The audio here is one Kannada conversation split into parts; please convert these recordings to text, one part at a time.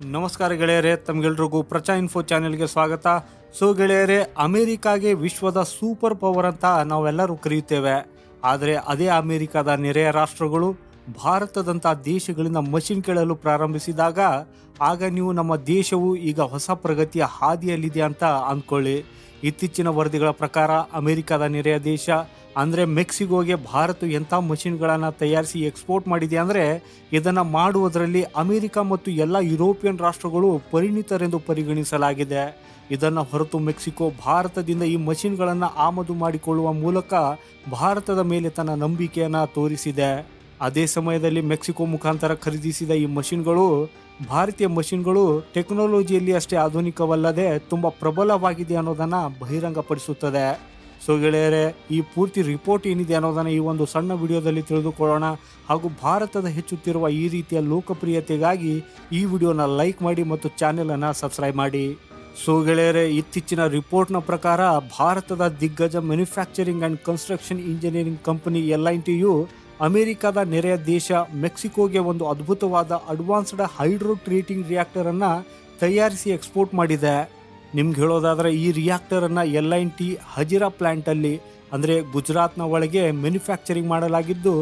ನಮಸ್ಕಾರ ಗೆಳೆಯರೇ, ತಮಗೆಲ್ರಿಗೂ ಪ್ರಚಾ ಇನ್ಫೋ ಚಾನೆಲ್ಗೆ ಸ್ವಾಗತ. ಸೊ ಗೆಳೆಯರೇ, ಅಮೆರಿಕಾಗೆ ವಿಶ್ವದ ಸೂಪರ್ ಪವರ್ ಅಂತ ನಾವೆಲ್ಲರೂ ಕರೆಯುತ್ತೇವೆ. ಆದರೆ ಅದೇ ಅಮೆರಿಕಾದ ನೆರೆಯ ರಾಷ್ಟ್ರಗಳು ಭಾರತದಂಥ ದೇಶಗಳಿಂದ ಮಷಿನ್ ಕೇಳಲು ಪ್ರಾರಂಭಿಸಿದಾಗ ಆಗ ನೀವು ನಮ್ಮ ದೇಶವು ಈಗ ಹೊಸ ಪ್ರಗತಿಯ ಹಾದಿಯಲ್ಲಿದೆ ಅಂತ ಅಂದ್ಕೊಳ್ಳಿ. ಇತ್ತೀಚಿನ ವರದಿಗಳ ಪ್ರಕಾರ ಅಮೆರಿಕಾದ ನೆರೆಯ ದೇಶ ಅಂದರೆ ಮೆಕ್ಸಿಕೋಗೆ ಭಾರತ ಎಂಥ ಮಷಿನ್ಗಳನ್ನು ತಯಾರಿಸಿ ಎಕ್ಸ್ಪೋರ್ಟ್ ಮಾಡಿದೆ ಅಂದರೆ ಇದನ್ನು ಮಾಡುವುದರಲ್ಲಿ ಅಮೆರಿಕ ಮತ್ತು ಎಲ್ಲ ಯುರೋಪಿಯನ್ ರಾಷ್ಟ್ರಗಳು ಪರಿಣಿತರೆಂದು ಪರಿಗಣಿಸಲಾಗಿದೆ. ಇದನ್ನು ಹೊರತು ಮೆಕ್ಸಿಕೋ ಭಾರತದಿಂದ ಈ ಮಷಿನ್ಗಳನ್ನು ಆಮದು ಮಾಡಿಕೊಳ್ಳುವ ಮೂಲಕ ಭಾರತದ ಮೇಲೆ ತನ್ನ ನಂಬಿಕೆಯನ್ನು ತೋರಿಸಿದೆ. ಅದೇ ಸಮಯದಲ್ಲಿ ಮೆಕ್ಸಿಕೋ ಮುಖಾಂತರ ಖರೀದಿಸಿದ ಈ ಮಷಿನ್ಗಳು ಭಾರತೀಯ ಮಷಿನ್ಗಳು ಟೆಕ್ನಾಲಜಿಯಲ್ಲಿ ಅಷ್ಟೇ ಆಧುನಿಕವಲ್ಲದೆ ತುಂಬ ಪ್ರಬಲವಾಗಿದೆ ಅನ್ನೋದನ್ನು ಬಹಿರಂಗಪಡಿಸುತ್ತದೆ. ಸೊ ಗೆಳೆಯರೇ, ಈ ಪೂರ್ತಿ ರಿಪೋರ್ಟ್ ಏನಿದೆ ಅನ್ನೋದನ್ನು ಈ ಒಂದು ಸಣ್ಣ ವಿಡಿಯೋದಲ್ಲಿ ತಿಳಿದುಕೊಳ್ಳೋಣ. ಹಾಗೂ ಭಾರತದ ಹೆಚ್ಚುತ್ತಿರುವ ಈ ರೀತಿಯ ಲೋಕಪ್ರಿಯತೆಗಾಗಿ ಈ ವಿಡಿಯೋನ ಲೈಕ್ ಮಾಡಿ ಮತ್ತು ಚಾನೆಲನ್ನು ಸಬ್ಸ್ಕ್ರೈಬ್ ಮಾಡಿ. ಸೊ ಗೆಳೆಯರೇ, ಇತ್ತೀಚಿನ ರಿಪೋರ್ಟ್ನ ಪ್ರಕಾರ ಭಾರತದ ದಿಗ್ಗಜ manufacturing and construction engineering company LNTಯು ಅಮೆರಿಕದ ನೆರೆಯ ದೇಶ ಮೆಕ್ಸಿಕೋಗೆ ಒಂದು ಅದ್ಭುತವಾದ ಅಡ್ವಾನ್ಸ್ಡ್ ಹೈಡ್ರೋ ಟ್ರೀಟಿಂಗ್ ರಿಯಾಕ್ಟರನ್ನು ತಯಾರಿಸಿ ಎಕ್ಸ್ಪೋರ್ಟ್ ಮಾಡಿದೆ. ನಿಮ್ಗೆ ಹೇಳೋದಾದರೆ ಈ ರಿಯಾಕ್ಟರನ್ನು LNT ಹಜಿರಾ ಪ್ಲ್ಯಾಂಟಲ್ಲಿ ಅಂದರೆ ಗುಜರಾತ್ನ ಒಳಗೆ ಮ್ಯಾನುಫ್ಯಾಕ್ಚರಿಂಗ್ ಮಾಡಲಾಗಿದ್ದು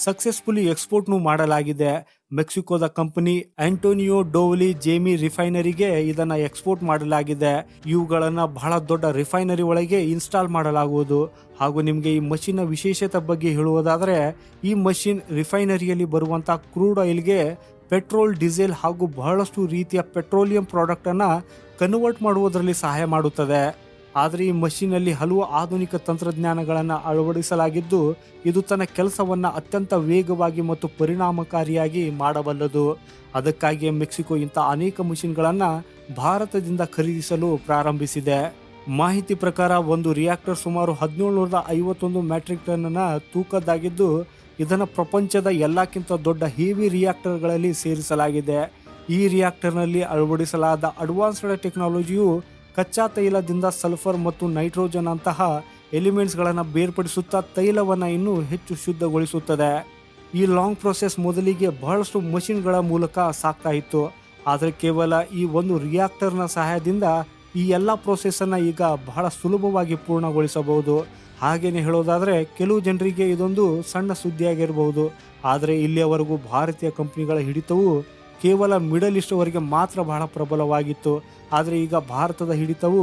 ಸಕ್ಸಸ್ಫುಲಿ ಎಕ್ಸ್ಪೋರ್ಟ್ನೂ ಮಾಡಲಾಗಿದೆ. ಮೆಕ್ಸಿಕೋದ ಕಂಪನಿ ಆಂಟೋನಿಯೋ ಡೋವ್ಲಿ ಜೇಮಿ ರಿಫೈನರಿಗೆ ಇದನ್ನು ಎಕ್ಸ್ಪೋರ್ಟ್ ಮಾಡಲಾಗಿದೆ. ಇವುಗಳನ್ನು ಬಹಳ ದೊಡ್ಡ ರಿಫೈನರಿ ಒಳಗೆ ಇನ್ಸ್ಟಾಲ್ ಮಾಡಲಾಗುವುದು. ಹಾಗೂ ನಿಮಗೆ ಈ ಮಷಿನ್ನ ವಿಶೇಷತೆ ಬಗ್ಗೆ ಹೇಳುವುದಾದರೆ ಈ ಮಷಿನ್ ರಿಫೈನರಿಯಲ್ಲಿ ಬರುವಂಥ ಕ್ರೂಡ್ ಆಯಿಲ್ಗೆ ಪೆಟ್ರೋಲ್, ಡೀಸೆಲ್ ಹಾಗೂ ಬಹಳಷ್ಟು ರೀತಿಯ ಪೆಟ್ರೋಲಿಯಂ ಪ್ರಾಡಕ್ಟನ್ನು ಕನ್ವರ್ಟ್ ಮಾಡುವುದರಲ್ಲಿ ಸಹಾಯ ಮಾಡುತ್ತದೆ. ಆದರೆ ಈ ಮಷೀನಲ್ಲಿ ಹಲವು ಆಧುನಿಕ ತಂತ್ರಜ್ಞಾನಗಳನ್ನು ಅಳವಡಿಸಲಾಗಿದ್ದು ಇದು ತನ್ನ ಕೆಲಸವನ್ನು ಅತ್ಯಂತ ವೇಗವಾಗಿ ಮತ್ತು ಪರಿಣಾಮಕಾರಿಯಾಗಿ ಮಾಡಬಲ್ಲದು. ಅದಕ್ಕಾಗಿಯೇ ಮೆಕ್ಸಿಕೋ ಇಂಥ ಅನೇಕ ಮಷಿನ್ಗಳನ್ನು ಭಾರತದಿಂದ ಖರೀದಿಸಲು ಪ್ರಾರಂಭಿಸಿದೆ. ಮಾಹಿತಿ ಪ್ರಕಾರ ಒಂದು ರಿಯಾಕ್ಟರ್ ಸುಮಾರು 1751 ಮೆಟ್ರಿಕ್ ಟನ್ನ ತೂಕದ್ದಾಗಿದ್ದು ಇದನ್ನು ಪ್ರಪಂಚದ ಎಲ್ಲಕ್ಕಿಂತ ದೊಡ್ಡ ಹೆವಿ ರಿಯಾಕ್ಟರ್ಗಳಲ್ಲಿ ಸೇರಿಸಲಾಗಿದೆ. ಈ ರಿಯಾಕ್ಟರ್ನಲ್ಲಿ ಅಳವಡಿಸಲಾದ ಅಡ್ವಾನ್ಸ್ಡ್ ಟೆಕ್ನಾಲಜಿಯು ಕಚ್ಚಾ ತೈಲದಿಂದ ಸಲ್ಫರ್ ಮತ್ತು ನೈಟ್ರೋಜನ್ ಅಂತಹ ಎಲಿಮೆಂಟ್ಸ್ಗಳನ್ನು ಬೇರ್ಪಡಿಸುತ್ತಾ ತೈಲವನ್ನು ಇನ್ನೂ ಹೆಚ್ಚು ಶುದ್ಧಗೊಳಿಸುತ್ತದೆ. ಈ ಲಾಂಗ್ ಪ್ರೊಸೆಸ್ ಮೊದಲಿಗೆ ಬಹಳಷ್ಟು ಮಷಿನ್ಗಳ ಮೂಲಕ ಸಾಗ್ತಾ ಇತ್ತು. ಆದರೆ ಕೇವಲ ಈ ಒಂದು ರಿಯಾಕ್ಟರ್ನ ಸಹಾಯದಿಂದ ಈ ಎಲ್ಲ ಪ್ರೊಸೆಸನ್ನು ಈಗ ಬಹಳ ಸುಲಭವಾಗಿ ಪೂರ್ಣಗೊಳಿಸಬಹುದು. ಹಾಗೆಯೇ ಹೇಳೋದಾದರೆ ಕೆಲವು ಜನರಿಗೆ ಇದೊಂದು ಸಣ್ಣ ಸುದ್ದಿಯಾಗಿರಬಹುದು. ಆದರೆ ಇಲ್ಲಿಯವರೆಗೂ ಭಾರತೀಯ ಕಂಪನಿಗಳ ಹಿಡಿತವು ಕೇವಲ ಮಿಡಲ್ ಈಸ್ಟ್ವರೆಗೆ ಮಾತ್ರ ಬಹಳ ಪ್ರಬಲವಾಗಿತ್ತು. ಆದರೆ ಈಗ ಭಾರತದ ಹಿಡಿತವು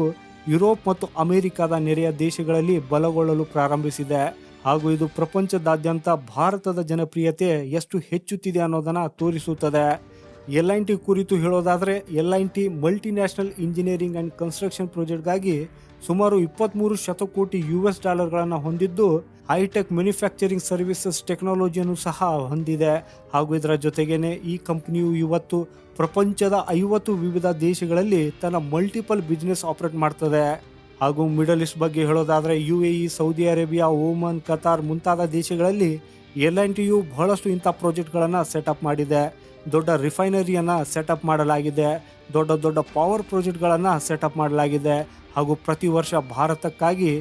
ಯುರೋಪ್ ಮತ್ತು ಅಮೆರಿಕದ ನೆರೆಯ ದೇಶಗಳಲ್ಲಿ ಬಲಗೊಳ್ಳಲು ಪ್ರಾರಂಭಿಸಿದೆ. ಹಾಗೂ ಇದು ಪ್ರಪಂಚದಾದ್ಯಂತ ಭಾರತದ ಜನಪ್ರಿಯತೆ ಎಷ್ಟು ಹೆಚ್ಚುತ್ತಿದೆ ಅನ್ನೋದನ್ನು ತೋರಿಸುತ್ತದೆ. LNT ಕುರಿತು ಹೇಳೋದಾದರೆ LNT multinational engineering and construction ಪ್ರಾಜೆಕ್ಟ್ಗಾಗಿ ಸುಮಾರು 23 ಶತಕೋಟಿ $ಗಳನ್ನು ಹೊಂದಿದ್ದು ಹೈಟೆಕ್ ಮ್ಯಾನುಫ್ಯಾಕ್ಚರಿಂಗ್ ಸರ್ವಿಸಸ್ ಟೆಕ್ನಾಲಜಿಯನ್ನು ಸಹ ಹೊಂದಿದೆ. ಹಾಗೂ ಇದರ ಜೊತೆಗೇನೆ ಈ ಕಂಪನಿಯು ಇವತ್ತು ಪ್ರಪಂಚದ 50 ವಿವಿಧ ದೇಶಗಳಲ್ಲಿ ತನ್ನ ಮಲ್ಟಿಪಲ್ ಬಿಸ್ನೆಸ್ ಆಪರೇಟ್ ಮಾಡ್ತದೆ. ಹಾಗೂ ಮಿಡಲ್ ಈಸ್ಟ್ ಬಗ್ಗೆ ಹೇಳೋದಾದರೆ UAE, Saudi Arabia, Oman, Qatar ಮುಂತಾದ ದೇಶಗಳಲ್ಲಿ LNTಯು ಬಹಳಷ್ಟು ಇಂಥ ಪ್ರಾಜೆಕ್ಟ್ಗಳನ್ನು ಸೆಟಪ್ ಮಾಡಿದೆ. ದೊಡ್ಡ ರಿಫೈನರಿಯನ್ನು ಸೆಟಪ್ ಮಾಡಲಾಗಿದೆ. ದೊಡ್ಡ ದೊಡ್ಡ ಪವರ್ ಪ್ರಾಜೆಕ್ಟ್ಗಳನ್ನು ಸೆಟಪ್ ಮಾಡಲಾಗಿದೆ. ಹಾಗೂ ಪ್ರತಿ ವರ್ಷ ಭಾರತಕ್ಕಾಗಿ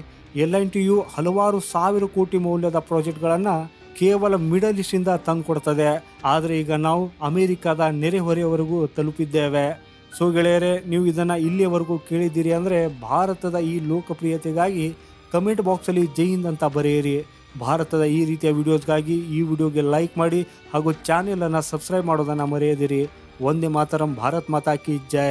LNTಯು ಹಲವಾರು ಸಾವಿರ ಕೋಟಿ ಮೌಲ್ಯದ ಪ್ರಾಜೆಕ್ಟ್ಗಳನ್ನು ಕೇವಲ ಮಿಡಲ್ ಈಸ್ಟಿಂದ ತಂದುಕೊಡ್ತದೆ. ಆದರೆ ಈಗ ನಾವು ಅಮೆರಿಕದ ನೆರೆಹೊರೆಯವರೆಗೂ ತಲುಪಿದ್ದೇವೆ. ಸೊ ಗೆಳೆಯರೇ, ನೀವು ಇದನ್ನು ಇಲ್ಲಿಯವರೆಗೂ ಕೇಳಿದ್ದೀರಿ ಅಂದರೆ ಭಾರತದ ಈ ಲೋಕಪ್ರಿಯತೆಗಾಗಿ ಕಮೆಂಟ್ ಬಾಕ್ಸಲ್ಲಿ ಜೈ ಹಿಂದ್ ಅಂತ ಬರೆಯಿರಿ. ಭಾರತದ ಈ ರೀತಿಯ ವಿಡಿಯೋಸ್ಗಾಗಿ ಈ ವಿಡಿಯೋಗೆ ಲೈಕ್ ಮಾಡಿ ಹಾಗೂ ಚಾನೆಲನ್ನು ಸಬ್ಸ್ಕ್ರೈಬ್ ಮಾಡೋದನ್ನು ಮರೆಯದಿರಿ. ವಂದೇ ಮಾತರಂ, ಭಾರತ್ ಮಾತಾ ಕಿ ಜೈ.